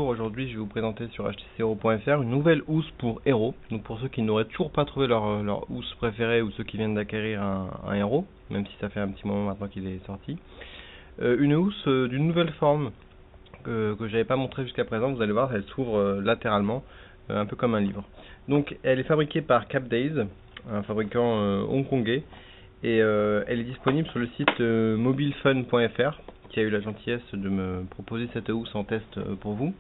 Aujourd'hui, je vais vous présenter sur htchero.fr une nouvelle housse pour héros. Donc pour ceux qui n'auraient toujours pas trouvé leur housse préférée ou ceux qui viennent d'acquérir un héros, même si ça fait un petit moment maintenant qu'il est sorti. Une housse d'une nouvelle forme que j'avais pas montré jusqu'à présent. Vous allez voir, elle s'ouvre latéralement, un peu comme un livre. Donc elle est fabriquée par Capdaze, un fabricant hongkongais, et elle est disponible sur le site mobilefun.fr, qui a eu la gentillesse de me proposer cette housse en test pour vous.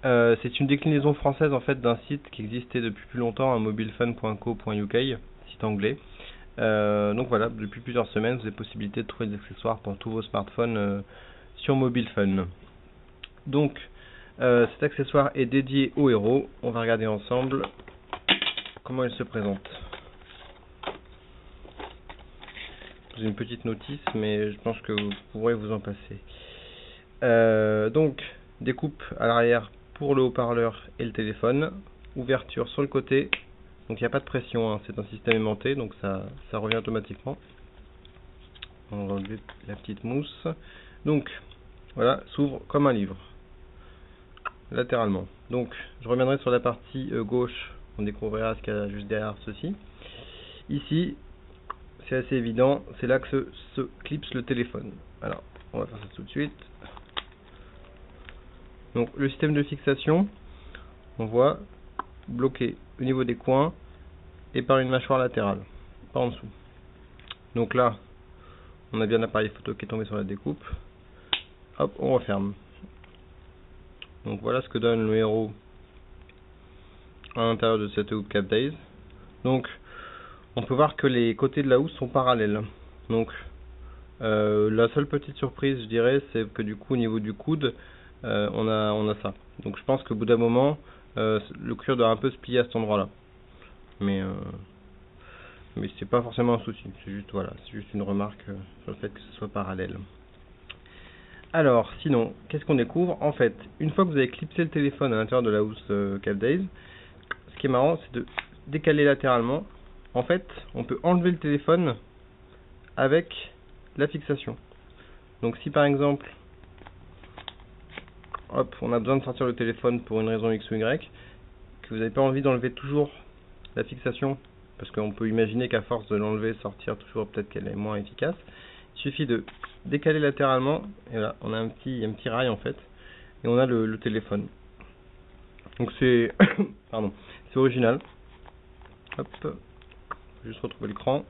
C'est une déclinaison française en fait d'un site qui existait depuis plus longtemps, mobilefun.co.uk, site anglais. Donc voilà, depuis plusieurs semaines, vous avez possibilité de trouver des accessoires pour tous vos smartphones sur Mobilefun. Donc cet accessoire est dédié aux héros. On va regarder ensemble comment il se présente. J'ai une petite notice, mais je pense que vous pourrez vous en passer. Donc, découpe à l'arrière pour le haut-parleur et le téléphone. Ouverture sur le côté. Donc il n'y a pas de pression, hein. C'est un système aimanté, donc ça revient automatiquement. On va enlever la petite mousse. Donc, voilà, s'ouvre comme un livre. Latéralement. Donc, je reviendrai sur la partie gauche. On découvrira ce qu'il y a juste derrière ceci. Ici, c'est assez évident, c'est là que se clipse le téléphone. Alors, on va faire ça tout de suite. Donc, le système de fixation, on voit bloqué au niveau des coins et par une mâchoire latérale, pas en dessous. Donc là, on a bien l'appareil photo qui est tombé sur la découpe. Hop, on referme. Donc voilà ce que donne le héros à l'intérieur de cette housse Capdaze. Donc, on peut voir que les côtés de la housse sont parallèles. Donc, la seule petite surprise, je dirais, c'est que du coup, au niveau du coude, on a ça. Donc, je pense qu'au bout d'un moment, le cuir doit un peu se plier à cet endroit-là. Mais c'est pas forcément un souci. C'est juste, voilà, c'est juste une remarque sur le fait que ce soit parallèle. Alors, sinon, qu'est-ce qu'on découvre? En fait, une fois que vous avez clipsé le téléphone à l'intérieur de la housse Capdaze, ce qui est marrant, c'est de décaler latéralement. En fait, on peut enlever le téléphone avec la fixation. Donc si par exemple, hop, on a besoin de sortir le téléphone pour une raison X ou Y, que vous n'avez pas envie d'enlever toujours la fixation, parce qu'on peut imaginer qu'à force de l'enlever, sortir toujours, peut-être qu'elle est moins efficace, il suffit de décaler latéralement, et là, on a un petit rail en fait, et on a le téléphone. Donc c'est pardon, c'est original. Hop. Juste retrouver l'écran.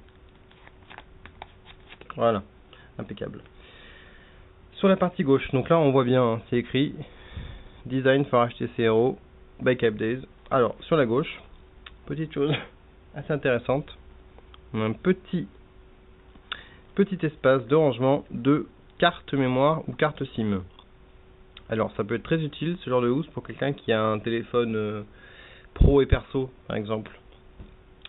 Voilà, impeccable. Sur la partie gauche, donc là on voit bien, hein, c'est écrit Design for HTC Hero by Capdaze. Alors sur la gauche, petite chose assez intéressante, on a un petit espace de rangement de carte mémoire ou carte SIM. Alors ça peut être très utile ce genre de housse pour quelqu'un qui a un téléphone pro et perso par exemple,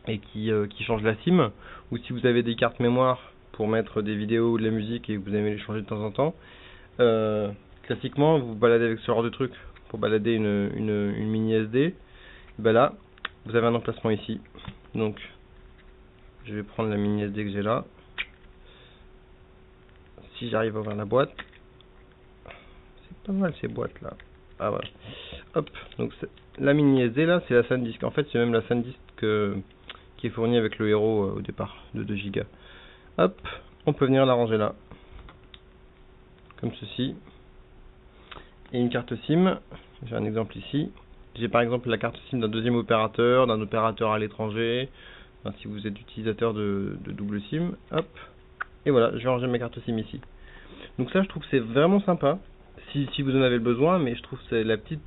et qui change la SIM, ou si vous avez des cartes mémoire pour mettre des vidéos ou de la musique et que vous aimez les changer de temps en temps, classiquement vous baladez avec ce genre de truc pour balader une mini SD, et ben là vous avez un emplacement ici. Donc je vais prendre la mini SD que j'ai là, si j'arrive à ouvrir la boîte, c'est pas mal ces boîtes là. Ah voilà, hop, donc la mini SD là c'est la SanDisk, en fait c'est même la SanDisk qui est fournie avec le héros au départ de 2 Go. Hop, on peut venir la ranger là, comme ceci. Et une carte SIM, j'ai un exemple ici. J'ai par exemple la carte SIM d'un deuxième opérateur, d'un opérateur à l'étranger, enfin, si vous êtes utilisateur de double SIM. Hop, et voilà, je vais ranger ma carte SIM ici. Donc ça, je trouve que c'est vraiment sympa, si vous en avez le besoin, mais je trouve que c'est la petite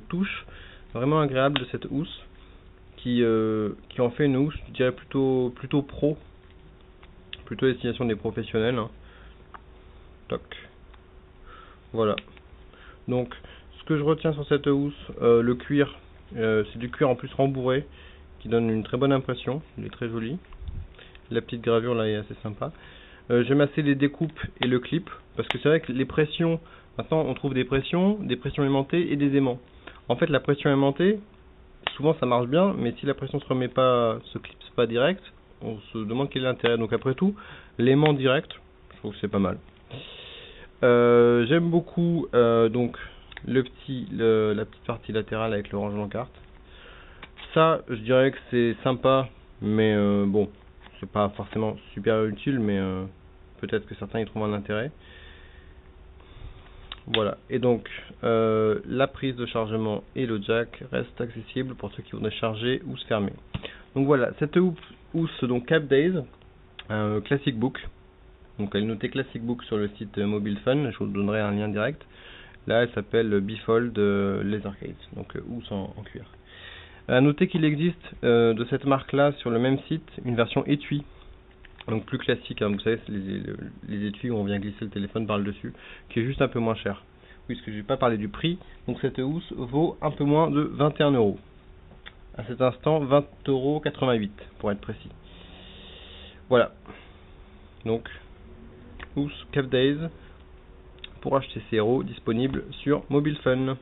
touche vraiment agréable de cette housse, qui en fait une housse, je dirais plutôt pro, plutôt destination des professionnels, hein. Toc. Voilà. Donc, ce que je retiens sur cette housse, le cuir, c'est du cuir en plus rembourré, qui donne une très bonne impression, il est très joli. La petite gravure là est assez sympa. J'aime assez les découpes et le clip, parce que c'est vrai que les pressions, maintenant on trouve des pressions aimantées et des aimants. En fait, la pression aimantée, souvent ça marche bien, mais si la pression se clipse pas direct, on se demande quel est l'intérêt. Donc après tout, l'aimant direct, je trouve que c'est pas mal. J'aime beaucoup donc la petite partie latérale avec le rangement carte. Ça, je dirais que c'est sympa, mais bon, c'est pas forcément super utile, mais peut-être que certains y trouvent un intérêt. Voilà, et donc la prise de chargement et le jack restent accessibles pour ceux qui voudraient charger ou se fermer. Donc voilà, cette housse donc Cap Days, Classic Book. Donc elle est notée Classic Book sur le site Mobile Fun, je vous donnerai un lien direct. Là elle s'appelle Bifold Leathercase, donc housse en cuir. À noter qu'il existe de cette marque là sur le même site une version étui, donc plus classique, hein, vous savez c'est les étuis où on vient glisser le téléphone par le dessus, qui est juste un peu moins cher. Puisque je n'ai pas parlé du prix, donc cette housse vaut un peu moins de 21 €. À cet instant 20,88 € pour être précis. Voilà, donc housse Cap Days pour HTC Hero disponible sur Mobile Fun.